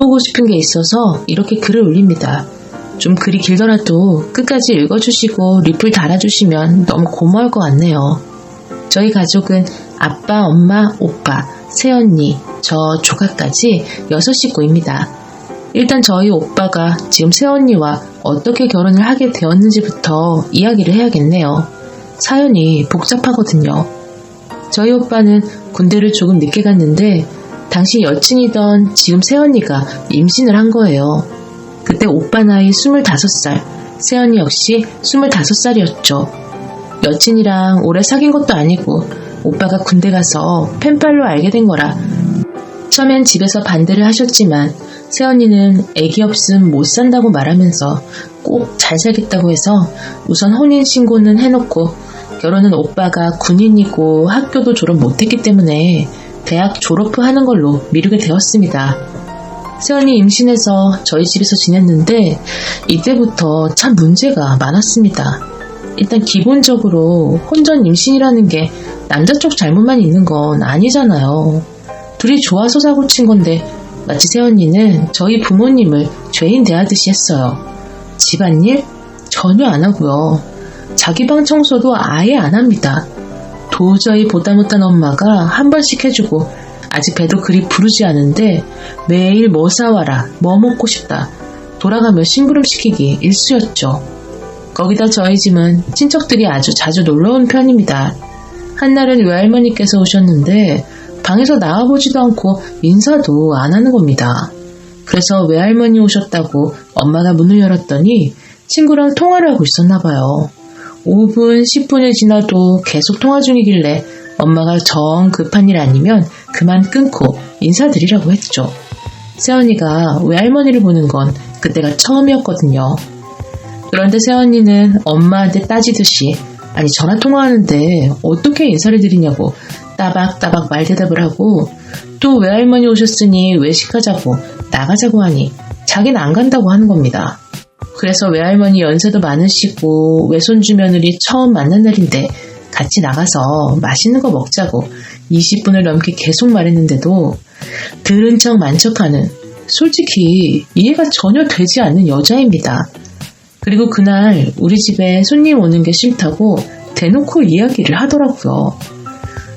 보고 싶은 게 있어서 이렇게 글을 올립니다. 좀 글이 길더라도 끝까지 읽어주시고 리플 달아주시면 너무 고마울 것 같네요. 저희 가족은 아빠, 엄마, 오빠, 새언니, 저 조카까지 6식구입니다. 일단 저희 오빠가 지금 새언니와 어떻게 결혼을 하게 되었는지부터 이야기를 해야겠네요. 사연이 복잡하거든요. 저희 오빠는 군대를 조금 늦게 갔는데 당시 여친이던 지금 새언니가 임신을 한 거예요. 그때 오빠 나이 25살, 새언니 역시 25살이었죠. 여친이랑 오래 사귄 것도 아니고 오빠가 군대 가서 펜팔로 알게 된 거라 처음엔 집에서 반대를 하셨지만 새언니는 애기 없음 못 산다고 말하면서 꼭 잘 살겠다고 해서 우선 혼인신고는 해놓고 결혼은 오빠가 군인이고 학교도 졸업 못했기 때문에 대학 졸업 후 하는 걸로 미루게 되었습니다. 새언니 임신해서 저희 집에서 지냈는데 이때부터 참 문제가 많았습니다. 일단 기본적으로 혼전 임신이라는 게 남자 쪽 잘못만 있는 건 아니잖아요. 둘이 좋아서 사고 친 건데 마치 새언니는 저희 부모님을 죄인 대하듯이 했어요. 집안일? 전혀 안 하고요. 자기 방 청소도 아예 안 합니다. 도저히 보다 못한 엄마가 한 번씩 해주고 아직 배도 그리 부르지 않은데 매일 뭐 사와라, 뭐 먹고 싶다, 돌아가며 심부름시키기 일쑤였죠. 거기다 저희 집은 친척들이 아주 자주 놀러온 편입니다. 한날은 외할머니께서 오셨는데 방에서 나와보지도 않고 인사도 안 하는 겁니다. 그래서 외할머니 오셨다고 엄마가 문을 열었더니 친구랑 통화를 하고 있었나 봐요. 5분, 10분이 지나도 계속 통화 중이길래 엄마가 정 급한 일 아니면 그만 끊고 인사드리라고 했죠. 새언니가 외할머니를 보는 건 그때가 처음이었거든요. 그런데 새언니는 엄마한테 따지듯이 아니 전화 통화하는데 어떻게 인사를 드리냐고 따박따박 말대답을 하고 또 외할머니 오셨으니 외식하자고 나가자고 하니 자기는 안 간다고 하는 겁니다. 그래서 외할머니 연세도 많으시고 외손주 며느리 처음 만난 날인데 같이 나가서 맛있는 거 먹자고 20분을 넘게 계속 말했는데도 들은 척 만척하는 솔직히 이해가 전혀 되지 않는 여자입니다. 그리고 그날 우리 집에 손님 오는 게 싫다고 대놓고 이야기를 하더라고요.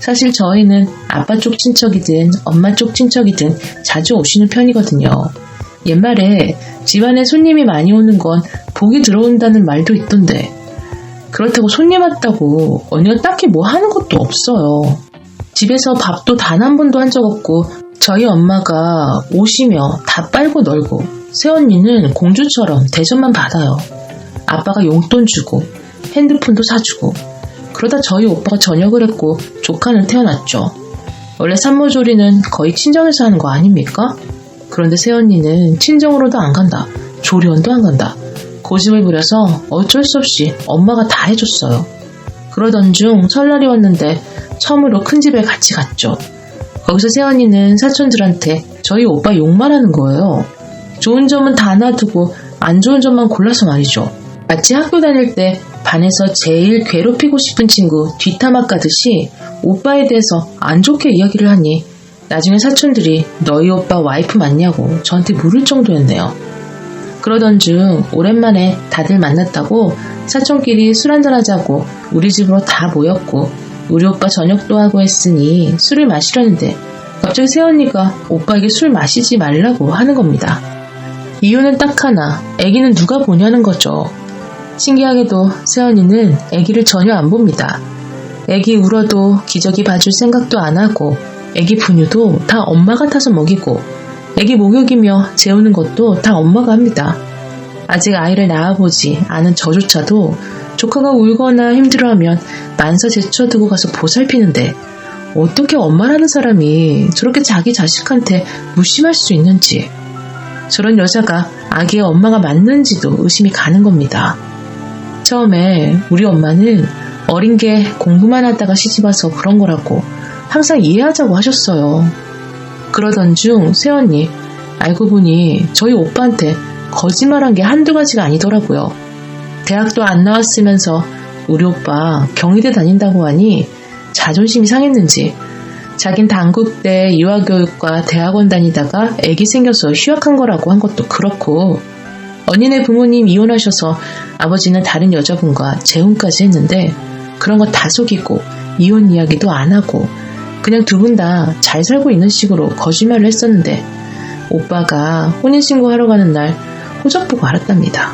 사실 저희는 아빠 쪽 친척이든 엄마 쪽 친척이든 자주 오시는 편이거든요. 옛말에 집안에 손님이 많이 오는 건 복이 들어온다는 말도 있던데 그렇다고 손님 왔다고 언니가 딱히 뭐 하는 것도 없어요. 집에서 밥도 단 한 번도 한 적 없고 저희 엄마가 오시며 다 빨고 널고 새언니는 공주처럼 대접만 받아요. 아빠가 용돈 주고 핸드폰도 사주고 그러다 저희 오빠가 전역을 했고 조카는 태어났죠. 원래 산모조리는 거의 친정에서 하는 거 아닙니까? 그런데 새언니는 친정으로도 안 간다. 조리원도 안 간다. 고집을 부려서 어쩔 수 없이 엄마가 다 해줬어요. 그러던 중 설날이 왔는데 처음으로 큰 집에 같이 갔죠. 거기서 새언니는 사촌들한테 저희 오빠 욕만 하는 거예요. 좋은 점은 다 놔두고 안 좋은 점만 골라서 말이죠. 마치 학교 다닐 때 반에서 제일 괴롭히고 싶은 친구 뒷담화 까듯이 오빠에 대해서 안 좋게 이야기를 하니 나중에 사촌들이 너희 오빠 와이프 맞냐고 저한테 물을 정도였네요. 그러던 중 오랜만에 다들 만났다고 사촌끼리 술 한잔하자고 우리 집으로 다 모였고 우리 오빠 저녁도 하고 했으니 술을 마시려는데 갑자기 새언니가 오빠에게 술 마시지 말라고 하는 겁니다. 이유는 딱 하나, 아기는 누가 보냐는 거죠. 신기하게도 새언니는 아기를 전혀 안 봅니다. 아기 울어도 기저귀 봐줄 생각도 안 하고 아기 분유도 다 엄마가 타서 먹이고 아기 목욕이며 재우는 것도 다 엄마가 합니다. 아직 아이를 낳아보지 않은 저조차도 조카가 울거나 힘들어하면 만사 제쳐두고 가서 보살피는데 어떻게 엄마라는 사람이 저렇게 자기 자식한테 무심할 수 있는지, 저런 여자가 아기의 엄마가 맞는지도 의심이 가는 겁니다. 처음에 우리 엄마는 어린 게 공부만 하다가 시집와서 그런 거라고 항상 이해하자고 하셨어요. 그러던 중 새언니, 알고 보니 저희 오빠한테 거짓말한 게 한두 가지가 아니더라고요. 대학도 안 나왔으면서 우리 오빠 경희대 다닌다고 하니 자존심이 상했는지 자긴 단국대 유아교육과 대학원 다니다가 애기 생겨서 휴학한 거라고 한 것도 그렇고, 언니네 부모님 이혼하셔서 아버지는 다른 여자분과 재혼까지 했는데 그런 거 다 속이고 이혼 이야기도 안 하고 그냥 두 분 다 잘 살고 있는 식으로 거짓말을 했었는데, 오빠가 혼인신고하러 가는 날 호적 보고 알았답니다.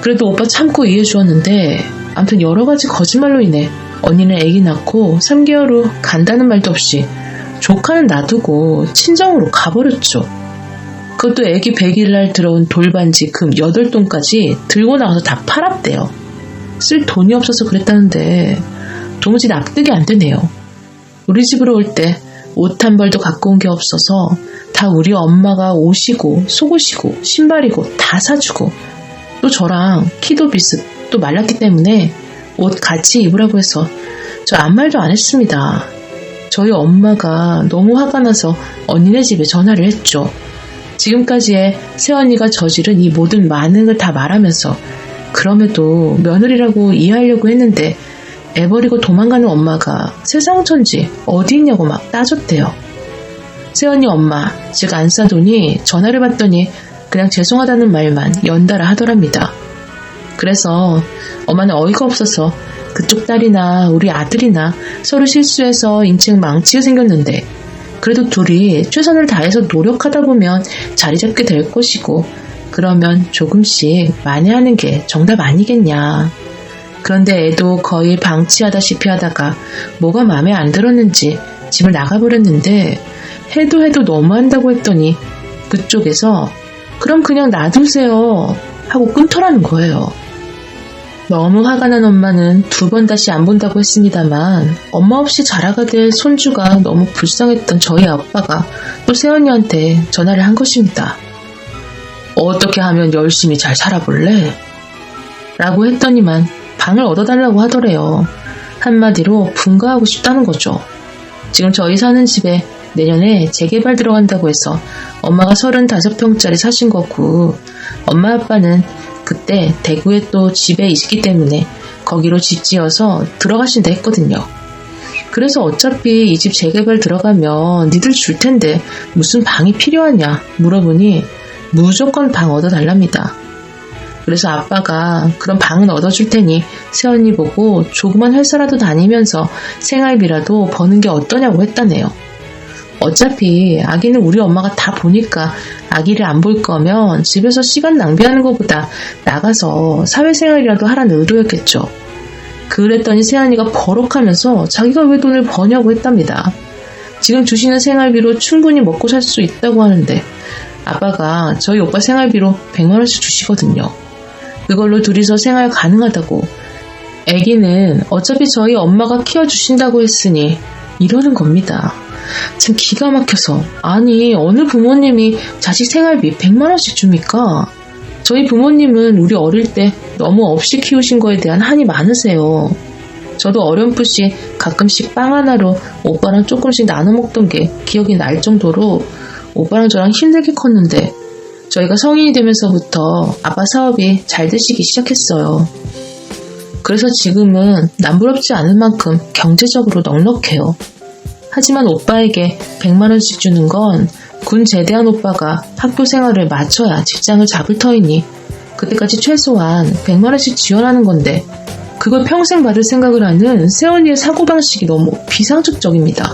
그래도 오빠 참고 이해해 주었는데, 아무튼 여러 가지 거짓말로 인해 언니는 애기 낳고 3개월 후 간다는 말도 없이 조카는 놔두고 친정으로 가버렸죠. 그것도 애기 100일날 들어온 돌반지 금 8돈까지 들고 나가서 다 팔았대요. 쓸 돈이 없어서 그랬다는데 도무지 납득이 안 되네요. 우리 집으로 올 때 옷 한 벌도 갖고 온 게 없어서 다 우리 엄마가 옷이고 속옷이고 신발이고 다 사주고, 또 저랑 키도 비슷 또 말랐기 때문에 옷 같이 입으라고 해서 저 아무 말도 안 했습니다. 저희 엄마가 너무 화가 나서 언니네 집에 전화를 했죠. 지금까지의 새언니가 저지른 이 모든 만행을 다 말하면서 그럼에도 며느리라고 이해하려고 했는데 애 버리고 도망가는 엄마가 세상 천지 어디 있냐고 막 따졌대요. 새언니 엄마, 즉 안사돈이 전화를 받더니 그냥 죄송하다는 말만 연달아 하더랍니다. 그래서 엄마는 어이가 없어서 그쪽 딸이나 우리 아들이나 서로 실수해서 인생 망치게 생겼는데 그래도 둘이 최선을 다해서 노력하다 보면 자리 잡게 될 것이고, 그러면 조금씩 만회하는 게 정답 아니겠냐. 그런데 애도 거의 방치하다시피 하다가 뭐가 마음에 안 들었는지 집을 나가버렸는데, 해도 너무한다고 했더니 그쪽에서 그럼 그냥 놔두세요 하고 끊더라는 거예요. 너무 화가 난 엄마는 2번 다시 안 본다고 했습니다만, 엄마 없이 자라가 될 손주가 너무 불쌍했던 저희 아빠가 또 새언니한테 전화를 한 것입니다. 어떻게 하면 열심히 잘 살아볼래? 라고 했더니만 방을 얻어달라고 하더래요. 한마디로 분가하고 싶다는 거죠. 지금 저희 사는 집에 내년에 재개발 들어간다고 해서 엄마가 35평짜리 사신 거고, 엄마 아빠는 그때 대구에 또 집에 있기 때문에 거기로 집 지어서 들어가신다 했거든요. 그래서 어차피 이 집 재개발 들어가면 니들 줄 텐데 무슨 방이 필요하냐 물어보니 무조건 방 얻어달랍니다. 그래서 아빠가 그럼 방은 얻어줄 테니 새언니 보고 조그만 회사라도 다니면서 생활비라도 버는 게 어떠냐고 했다네요. 어차피 아기는 우리 엄마가 다 보니까 아기를 안 볼 거면 집에서 시간 낭비하는 것보다 나가서 사회생활이라도 하라는 의도였겠죠. 그랬더니 새언니가 버럭하면서 자기가 왜 돈을 버냐고 했답니다. 지금 주시는 생활비로 충분히 먹고 살 수 있다고 하는데 아빠가 저희 오빠 생활비로 100만원씩 주시거든요. 그걸로 둘이서 생활 가능하다고, 아기는 어차피 저희 엄마가 키워주신다고 했으니 이러는 겁니다. 참 기가 막혀서, 아니 어느 부모님이 자식 생활비 100만원씩 줍니까? 저희 부모님은 우리 어릴 때 너무 없이 키우신 거에 대한 한이 많으세요. 저도 어렴풋이 가끔씩 빵 하나로 오빠랑 조금씩 나눠 먹던 게 기억이 날 정도로 오빠랑 저랑 힘들게 컸는데, 저희가 성인이 되면서부터 아빠 사업이 잘 되시기 시작했어요. 그래서 지금은 남부럽지 않을 만큼 경제적으로 넉넉해요. 하지만 오빠에게 100만원씩 주는 건 군 제대한 오빠가 학교 생활을 마쳐야 직장을 잡을 터이니 그때까지 최소한 100만원씩 지원하는 건데, 그걸 평생 받을 생각을 하는 새언니의 사고방식이 너무 비상식적입니다.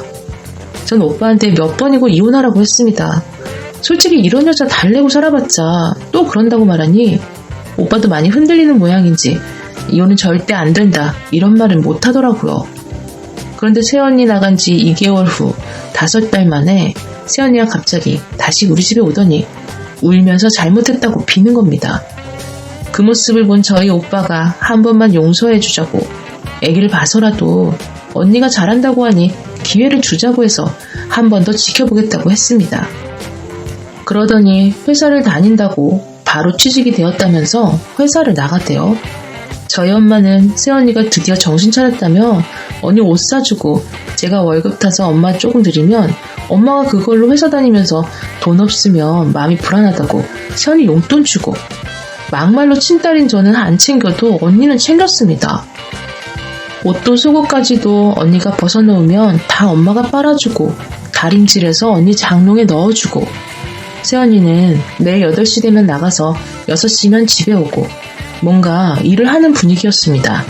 전 오빠한테 몇 번이고 이혼하라고 했습니다. 솔직히 이런 여자 달래고 살아봤자 또 그런다고 말하니 오빠도 많이 흔들리는 모양인지 이혼은 절대 안 된다 이런 말은 못하더라고요. 그런데 새언니 나간 지 2개월 후 5달 만에 새언니가 갑자기 다시 우리 집에 오더니 울면서 잘못했다고 비는 겁니다. 그 모습을 본 저희 오빠가 한 번만 용서해 주자고, 아기를 봐서라도 언니가 잘한다고 하니 기회를 주자고 해서 한 번 더 지켜보겠다고 했습니다. 그러더니 회사를 다닌다고 바로 취직이 되었다면서 회사를 나갔대요. 저희 엄마는 새언니가 드디어 정신 차렸다며 언니 옷 사주고 제가 월급 타서 엄마 조금 드리면 엄마가 그걸로 회사 다니면서 돈 없으면 마음이 불안하다고 새언니 용돈 주고, 막말로 친딸인 저는 안 챙겨도 언니는 챙겼습니다. 옷도 속옷까지도 언니가 벗어놓으면 다 엄마가 빨아주고 다림질해서 언니 장롱에 넣어주고 새언니는 매일 8시 되면 나가서 6시면 집에 오고 뭔가 일을 하는 분위기였습니다.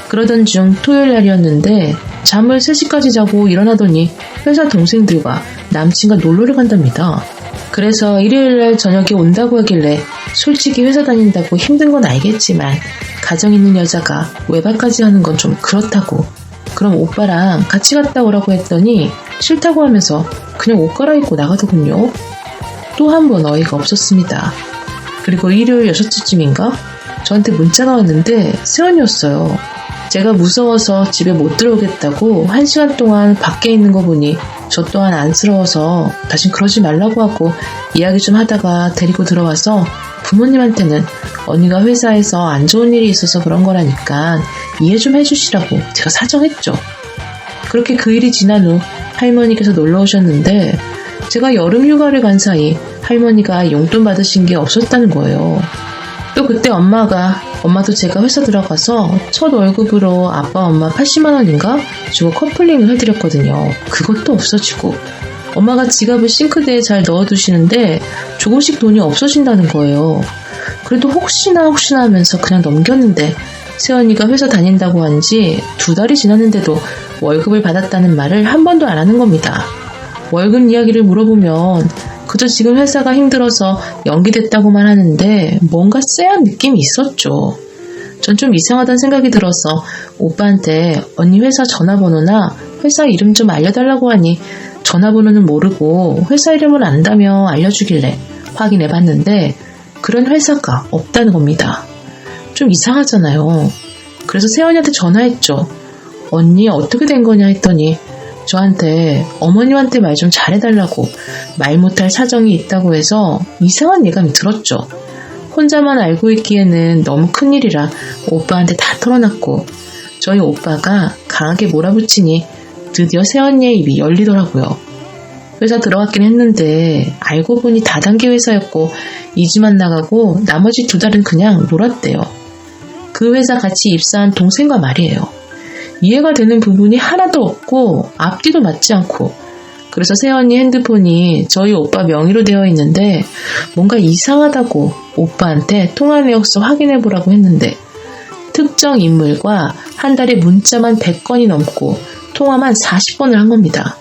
그러던 중 토요일 날이었는데 잠을 3시까지 자고 일어나더니 회사 동생들과 남친과 놀러를 간답니다. 그래서 일요일날 저녁에 온다고 하길래 솔직히 회사 다닌다고 힘든 건 알겠지만 가정 있는 여자가 외박까지 하는 건 좀 그렇다고 그럼 오빠랑 같이 갔다 오라고 했더니 싫다고 하면서 그냥 옷 갈아입고 나가더군요. 또 한 번 어이가 없었습니다. 그리고 일요일 6시쯤인가 저한테 문자가 왔는데 새언니였어요. 제가 무서워서 집에 못 들어오겠다고 1시간 동안 밖에 있는 거 보니 저 또한 안쓰러워서 다신 그러지 말라고 하고 이야기 좀 하다가 데리고 들어와서 부모님한테는 언니가 회사에서 안 좋은 일이 있어서 그런 거라니까 이해 좀 해주시라고 제가 사정했죠. 그렇게 그 일이 지난 후 할머니께서 놀러 오셨는데 제가 여름 휴가를 간 사이 할머니가 용돈 받으신 게 없었다는 거예요. 또 그때 엄마도 제가 회사 들어가서 첫 월급으로 아빠 엄마 80만 원인가 주고 커플링을 해드렸거든요. 그것도 없어지고 엄마가 지갑을 싱크대에 잘 넣어두시는데 조금씩 돈이 없어진다는 거예요. 그래도 혹시나 하면서 그냥 넘겼는데 새언니가 회사 다닌다고 한 지 2달이 지났는데도 월급을 받았다는 말을 한 번도 안 하는 겁니다. 월급 이야기를 물어보면 그저 지금 회사가 힘들어서 연기됐다고만 하는데 뭔가 쎄한 느낌이 있었죠. 전 좀 이상하다는 생각이 들어서 오빠한테 언니 회사 전화번호나 회사 이름 좀 알려달라고 하니 전화번호는 모르고 회사 이름을 안다며 알려주길래 확인해봤는데 그런 회사가 없다는 겁니다. 좀 이상하잖아요. 그래서 새언니한테 전화했죠. 언니 어떻게 된 거냐 했더니 저한테 어머님한테 말 좀 잘해달라고 말 못할 사정이 있다고 해서 이상한 예감이 들었죠. 혼자만 알고 있기에는 너무 큰일이라 오빠한테 다 털어놨고 저희 오빠가 강하게 몰아붙이니 드디어 새언니의 입이 열리더라고요. 회사 들어갔긴 했는데 알고 보니 다단계 회사였고 2주만 나가고 나머지 2달은 그냥 놀았대요. 그 회사 같이 입사한 동생과 말이에요. 이해가 되는 부분이 하나도 없고 앞뒤도 맞지 않고 그래서 새언니 핸드폰이 저희 오빠 명의로 되어 있는데 뭔가 이상하다고 오빠한테 통화 내역서 확인해보라고 했는데 특정 인물과 한 달에 문자만 100건이 넘고 통화만 40번을 한 겁니다.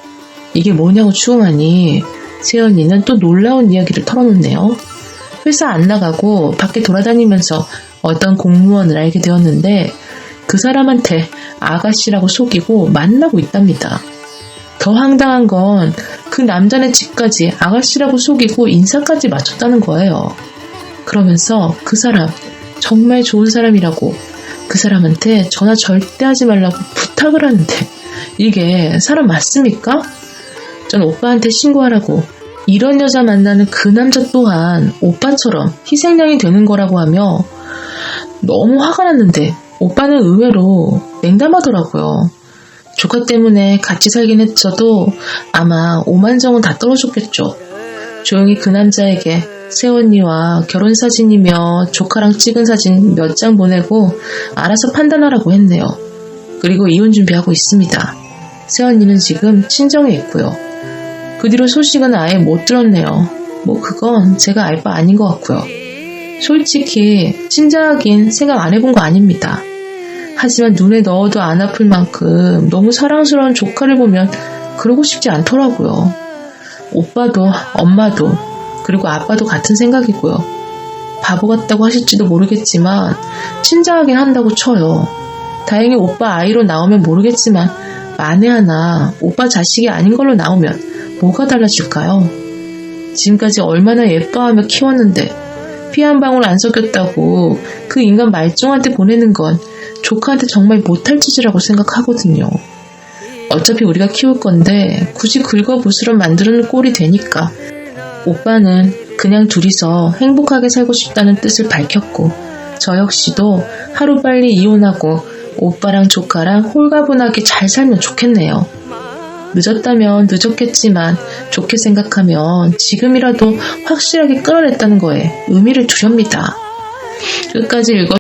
이게 뭐냐고 추궁하니 새언니는 또 놀라운 이야기를 털어놓네요. 회사 안 나가고 밖에 돌아다니면서 어떤 공무원을 알게 되었는데 그 사람한테 아가씨라고 속이고 만나고 있답니다. 더 황당한 건 그 남자네 집까지 아가씨라고 속이고 인사까지 맞췄다는 거예요. 그러면서 그 사람 정말 좋은 사람이라고 그 사람한테 전화 절대 하지 말라고 부탁을 하는데 이게 사람 맞습니까? 전 오빠한테 신고하라고 이런 여자 만나는 그 남자 또한 오빠처럼 희생양이 되는 거라고 하며 너무 화가 났는데 오빠는 의외로 냉담하더라고요. 조카 때문에 같이 살긴 했어도 아마 오만정은 다 떨어졌겠죠. 조용히 그 남자에게 새언니와 결혼사진이며 조카랑 찍은 사진 몇 장 보내고 알아서 판단하라고 했네요. 그리고 이혼 준비하고 있습니다. 새언니는 지금 친정에 있고요. 그 뒤로 소식은 아예 못 들었네요. 뭐 그건 제가 알 바 아닌 것 같고요. 솔직히 친자하긴 생각 안 해본 거 아닙니다. 하지만 눈에 넣어도 안 아플 만큼 너무 사랑스러운 조카를 보면 그러고 싶지 않더라고요. 오빠도 엄마도 그리고 아빠도 같은 생각이고요. 바보 같다고 하실지도 모르겠지만 친자하긴 한다고 쳐요. 다행히 오빠 아이로 나오면 모르겠지만 만에 하나 오빠 자식이 아닌 걸로 나오면 뭐가 달라질까요? 지금까지 얼마나 예뻐하며 키웠는데 피 한 방울 안 섞였다고 그 인간 말종한테 보내는 건 조카한테 정말 못할 짓이라고 생각하거든요. 어차피 우리가 키울 건데 굳이 긁어부스럼 만드는 꼴이 되니까 오빠는 그냥 둘이서 행복하게 살고 싶다는 뜻을 밝혔고 저 역시도 하루빨리 이혼하고 오빠랑 조카랑 홀가분하게 잘 살면 좋겠네요. 늦었다면 늦었겠지만 좋게 생각하면 지금이라도 확실하게 끌어냈다는 거에 의미를 두렵니다. 끝까지 읽어